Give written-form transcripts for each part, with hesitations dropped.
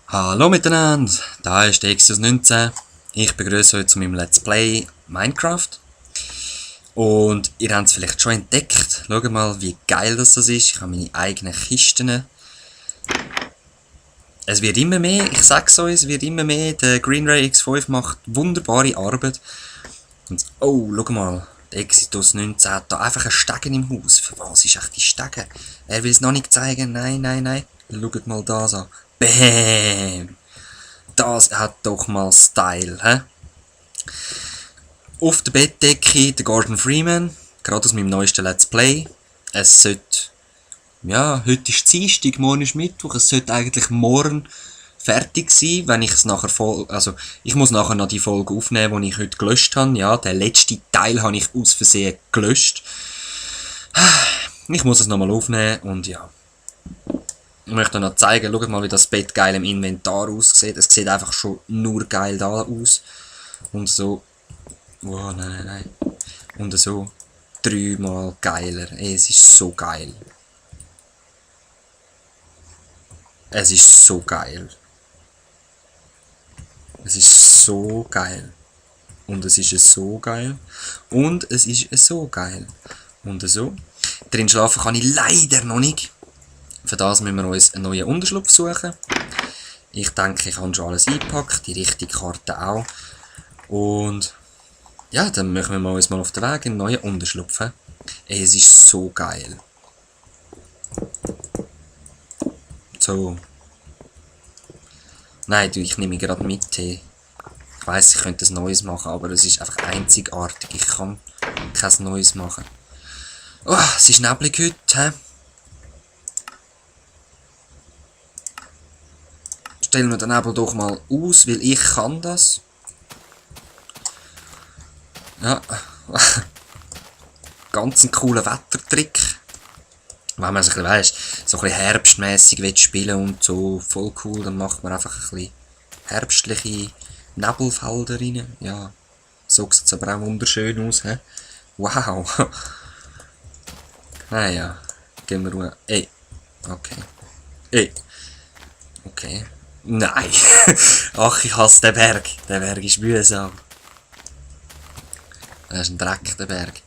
Hallo miteinander, da ist der Exodus 19. Ich begrüße euch zu meinem Let's Play Minecraft. Und ihr habt es vielleicht schon entdeckt. Schaut mal, wie geil das ist. Ich habe meine eigenen Kisten. Es wird immer mehr, ich sag's euch, es wird immer mehr. Der Green Ray X5 macht wunderbare Arbeit. Und oh, schau mal, der Exodus 19 hat da einfach einen Stegen im Haus. Für was ist echt die Stegen? Er will es noch nicht zeigen. Nein, nein, nein. Schaut mal das an. Bäm! Das hat doch mal Style, hä? Auf der Bettdecke der Gordon Freeman, gerade aus meinem neuesten Let's Play. Es sollte, ja, heute ist Dienstag, morgen ist Mittwoch, es sollte eigentlich morgen fertig sein, wenn ich es nachher ich muss nachher noch die Folge aufnehmen, die ich heute gelöscht habe. Ja, den letzten Teil habe ich aus Versehen gelöscht. Ich muss es nochmal aufnehmen und ja. Ich möchte euch noch zeigen, schaut mal, wie das Bett geil im Inventar aussieht. Es sieht einfach schon nur geil da aus. Und so. Wow, nein, nein, nein. Und so. Dreimal geiler. Es ist so geil. Es ist so geil. Es ist so geil. Und es ist so geil. Und es ist so geil. Und so. Drin schlafen kann ich leider noch nicht. Für das müssen wir uns einen neuen Unterschlupf suchen. Ich denke, ich habe schon alles eingepackt, die richtige Karte auch. Und ja, dann machen wir uns mal auf den Weg in einen neuen Unterschlupf. Es ist so geil. So. Nein, ich nehme gerade mit. Ich weiss, ich könnte ein neues machen, aber es ist einfach einzigartig. Ich kann kein neues machen. Oh, es ist neblig heute. Stellen wir den Nebel doch mal aus, weil ich kann das. Ja. Ganz ein cooler Wettertrick. Wenn man so ein bisschen, so ein bisschen herbstmässig spielen und so, voll cool, dann macht man einfach ein bisschen herbstliche Nebelfelder rein. Ja. So sieht es aber auch wunderschön aus, hä? Wow. Naja. Gehen wir ruhig. Ey. Okay. Ey. Okay. Nein. Ach, ich hasse den Berg. Der Berg ist mühsam. Das ist ein Dreck, der Berg.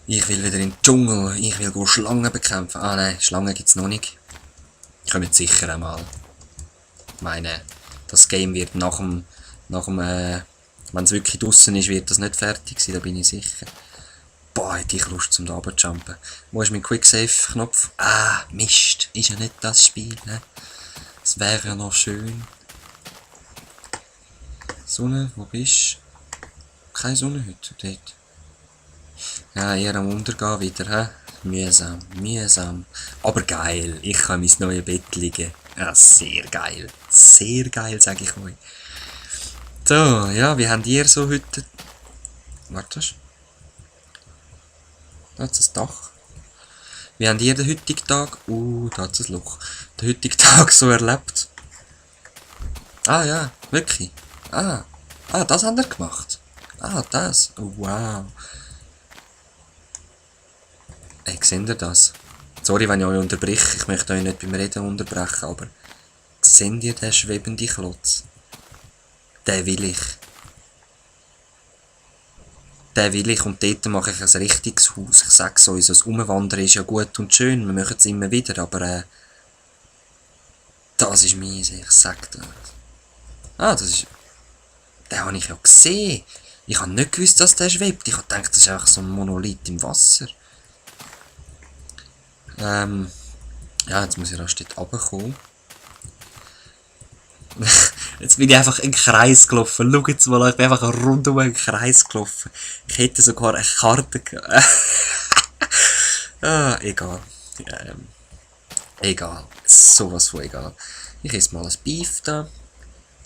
Ich will wieder in den Dschungel. Ich will Schlangen bekämpfen. Ah nein, Schlangen gibt es noch nicht. Kommen sicher einmal. Ich meine, das Game wird nach dem wenn es wirklich draussen ist, wird das nicht fertig sein, da bin ich sicher. Boah, hätte ich Lust zum da runterzujumpen. Wo ist mein Quicksave-Knopf? Ah, Mist. Ist ja nicht das Spiel, ne? Das wäre ja noch schön. Sonne, wo bist du? Keine Sonne heute, dort. Ja, eher am Untergehen wieder, hä? Mühsam, mühsam. Aber geil, ich kann mein neues Bett liegen. Ja, sehr geil. Sehr geil, sage ich euch. So, ja, wie habt ihr so heute... Warte. Da ist das Dach. Wie habt ihr den heutigen Tag... da hat es ein Loch. Den heutigen Tag so erlebt? Ah ja, wirklich. Ah, das habt ihr gemacht. Ah, das. Oh, wow. Hey, seht ihr das? Sorry, wenn ich euch unterbreche. Ich möchte euch nicht beim Reden unterbrechen, aber... Seht ihr den schwebenden Klotz? Den will ich. Den will ich und dort mache ich ein richtiges Haus. Ich sag's euch, das Umwandern ist ja gut und schön, wir machen es immer wieder, aber das ist mies, ich sag das. Ah, das ist... Den habe ich ja gesehen. Ich habe nicht gewusst, dass der schwebt. Ich habe gedacht, das ist einfach so ein Monolith im Wasser. Ja, jetzt muss ich erst dort runterkommen. Jetzt bin ich einfach in den Kreis gelaufen. Schaut jetzt mal, ich bin einfach rundum in den Kreis gelaufen. Ich hätte sogar eine Karte gehabt. Ah, egal. Egal. Sowas von egal. Ich esse mal ein Beef da.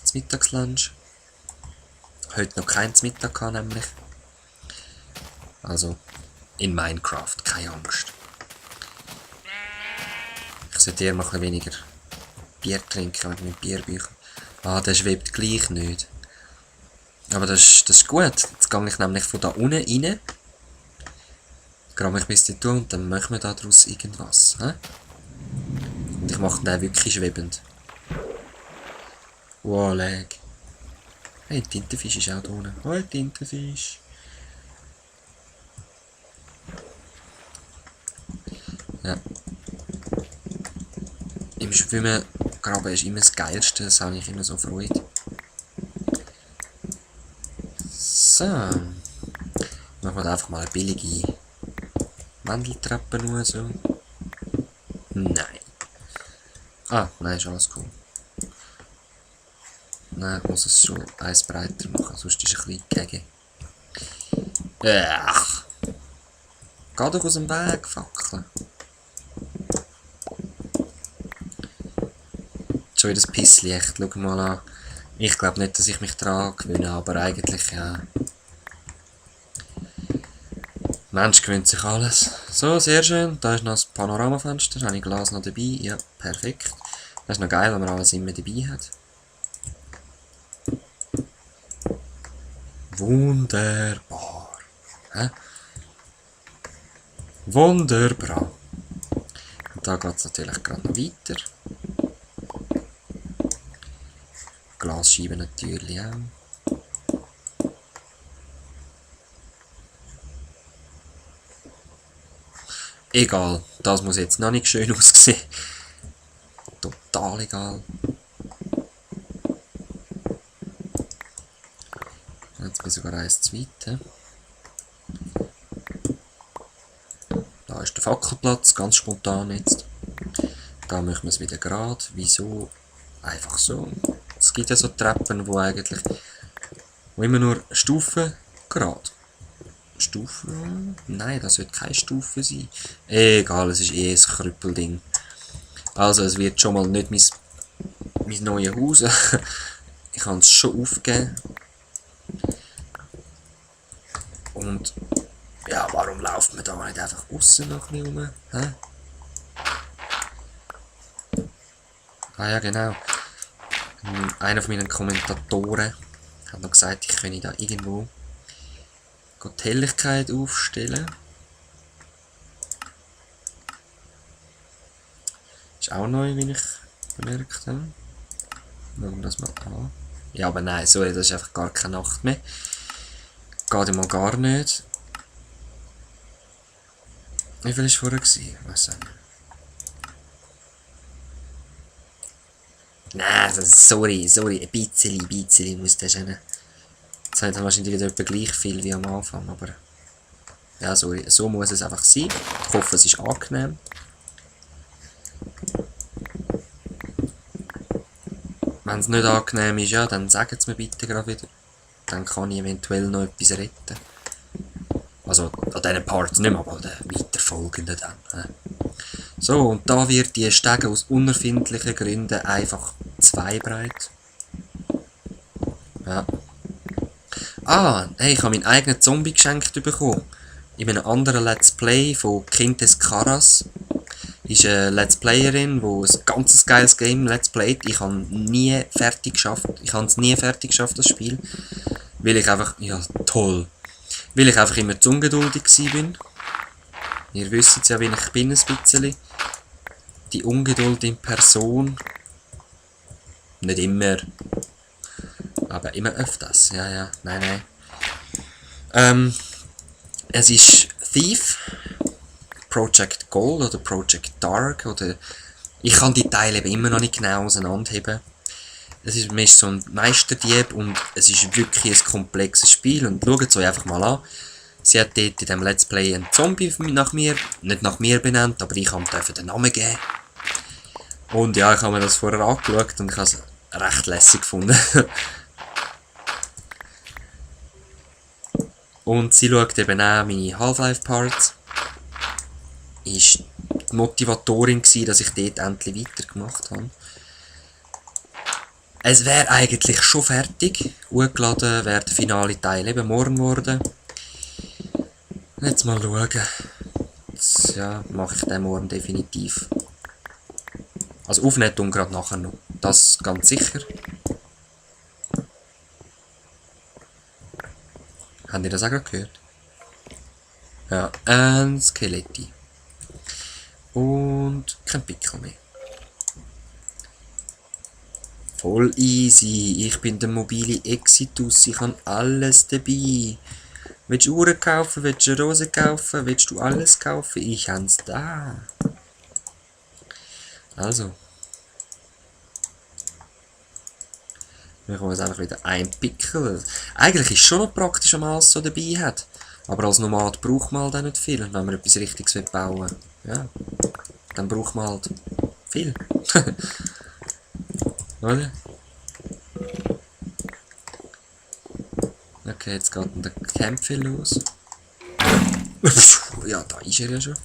Das Mittagslunch. Heute noch kein Mittag gehabt, nämlich. Also, in Minecraft, keine Angst. Ich sollte eher mal ein bisschen weniger Bier trinken mit meinem Bierbücher. Ah, der schwebt gleich nicht. Aber das ist gut. Jetzt gehe ich nämlich von da unten rein. Grabe ich bis tun und dann machen wir daraus irgendwas. He? Und ich mache den wirklich schwebend. Wow, lag. Hey, Tintenfisch ist auch da unten. Oh, Tintenfisch. Ja. Im Schwimmen graben ist immer das Geilste, das habe ich immer so Freude. So. Machen wir einfach mal eine billige Wendeltreppe nur so. Nein. Ah, nein, ist alles cool. Nein, ich muss es schon eins breiter machen, sonst ist es ein bisschen gegen. Ach. Geh doch aus dem Weg, Fackel. Schon wieder das Pisslicht, schau mal an. Ich glaube nicht, dass ich mich daran gewöhne, aber eigentlich ja. Mensch gewöhnt sich alles. So, sehr schön. Da ist noch das Panoramafenster. Habe ich Glas noch dabei? Ja, perfekt. Das ist noch geil, wenn man alles immer dabei hat. Wunderbar. Hä? Wunderbar. Und da geht es natürlich gerade noch weiter. Glasscheiben natürlich auch. Egal, das muss jetzt noch nicht schön aussehen. Total egal. Jetzt bin ich sogar eins zweite. Da ist der Fackelplatz, ganz spontan jetzt. Da machen wir es wieder gerade. Wieso? Einfach so. Es gibt ja so Treppen, wo immer nur Stufen gerade. Stufen? Nein, das wird keine Stufe sein. Egal, es ist eh ein Krüppelding. Also, es wird schon mal nicht mein neues Haus. Ich kann es schon aufgeben. Und ja, warum läuft man da nicht einfach außen noch ein bisschen rum? Hä? Ah ja, genau. Einer von meinen Kommentatoren hat noch gesagt, ich könne da irgendwo die Helligkeit aufstellen. Ist auch neu, wie ich bemerkt habe. Schauen wir das mal an. Ja, aber nein, sorry, das ist einfach gar keine Nacht mehr. Geht mal gar nicht. Wie viel war es vorher? Was nicht. Nein, sorry, ein bisschen muss das sein. Das hat wahrscheinlich wieder etwa gleich viel wie am Anfang, aber ja, sorry, so muss es einfach sein. Ich hoffe, es ist angenehm. Wenn es nicht angenehm ist, ja, dann sagt es mir bitte gerade wieder. Dann kann ich eventuell noch etwas retten. Also an diesen Parts nicht mehr, aber an den weiterfolgenden dann. So, und da wird die Stege aus unerfindlichen Gründen einfach 2 breit. Ja. Ah, hey, ich habe meinen eigenen Zombie geschenkt bekommen. In einem anderen Let's Play von Kintes Karas. Ist eine Let's Playerin, die ein ganz geiles Game Let's Playt. Ich habe nie fertig geschafft. Ich habe es nie fertig geschafft, das Spiel. Weil ich einfach, ja toll. Weil ich einfach immer zu ungeduldig bin. Ihr wisst ja, wie ich bin ein bisschen. Die Ungeduld in Person. Nicht immer. Aber immer öfters. Ja, nein. Es ist Thief, Project Gold oder Project Dark oder ich kann die Teile eben immer noch nicht genau auseinanderheben. Es ist so ein Meisterdieb und es ist wirklich ein komplexes Spiel und schaut es euch einfach mal an. Sie hat dort in diesem Let's Play einen Zombie nicht nach mir benannt, aber ich habe den Namen geben. Und ja, ich habe mir das vorher angeschaut und ich habe es recht lässig gefunden. Und sie schaut eben auch meine Half-Life-Parts. Ist die Motivatorin gewesen, dass ich dort endlich weitergemacht habe. Es wäre eigentlich schon fertig. Hochgeladen wäre der finale Teil eben morgen geworden. Jetzt mal schauen. Jetzt, ja, mache ich den morgen definitiv. Also aufnehmen und gerade nachher noch. Das ganz sicher. Habt ihr das auch gerade gehört? Ja, ein Skeletti. Und kein Pickel mehr. Voll easy. Ich bin der mobile Exitus. Ich habe alles dabei. Willst du Uhren kaufen? Willst du eine Rose kaufen? Willst du alles kaufen? Ich hab's da. Also. Wir können uns einfach wieder einpickeln. Eigentlich ist es schon noch praktisch, wenn man alles so dabei hat. Aber als Nomad braucht man halt auch nicht viel, wenn man etwas Richtiges bauen will. Ja. Dann braucht man halt viel. Oder? Okay, jetzt geht dann der Kämpfe los. Ja, da ist er ja schon.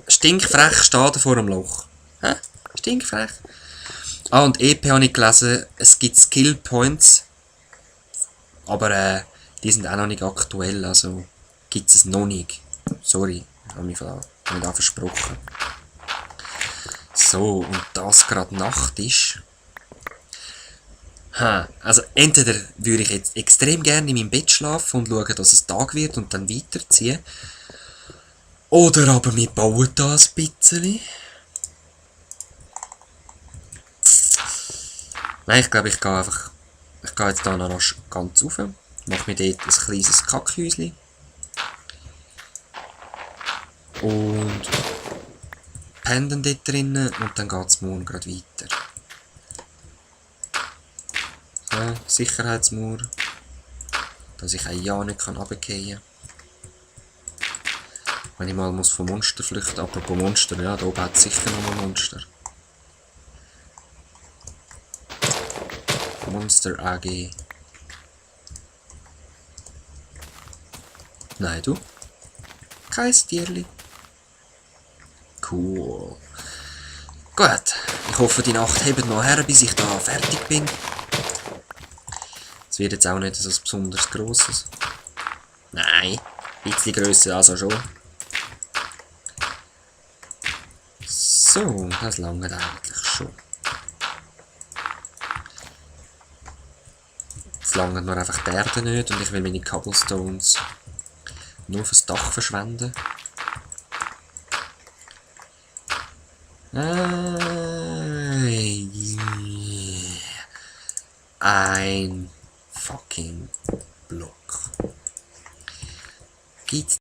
Stinkfrech steht er vor dem Loch. Hä? Stinkfrech. Ah, und EP habe ich gelesen, es gibt Skill Points. Aber die sind auch noch nicht aktuell, also gibt es noch nicht. Sorry, habe mich da versprochen. So, und das gerade Nacht ist. Also entweder würde ich jetzt extrem gerne in meinem Bett schlafen und schauen, dass es Tag wird und dann weiterziehen. Oder aber wir bauen da ein bisschen. Nein, ich glaube, ich gehe jetzt da noch ganz rauf. Mache mir dort ein kleines Kackhäuschen. Und penne dort drinnen und dann geht es morgen gerade weiter. So, Sicherheitsmauer. Dass ich auch ja nicht runterfallen kann. Wenn ich mal vom Monster flüchten muss. Apropos Monster, ja, da oben hat es sicher noch ein Monster. Monster AG. Nein, du? Kein Tierli. Cool. Gut. Ich hoffe, die Nacht hebt noch her, bis ich da fertig bin. Es wird jetzt auch nicht so etwas besonders Grosses. Nein. Ein bisschen grösser also schon. So, das langt eigentlich schon. Jetzt langt nur einfach die Erde nicht und ich will meine Cobblestones nur fürs Dach verschwenden. Ein fucking Block. Gibt's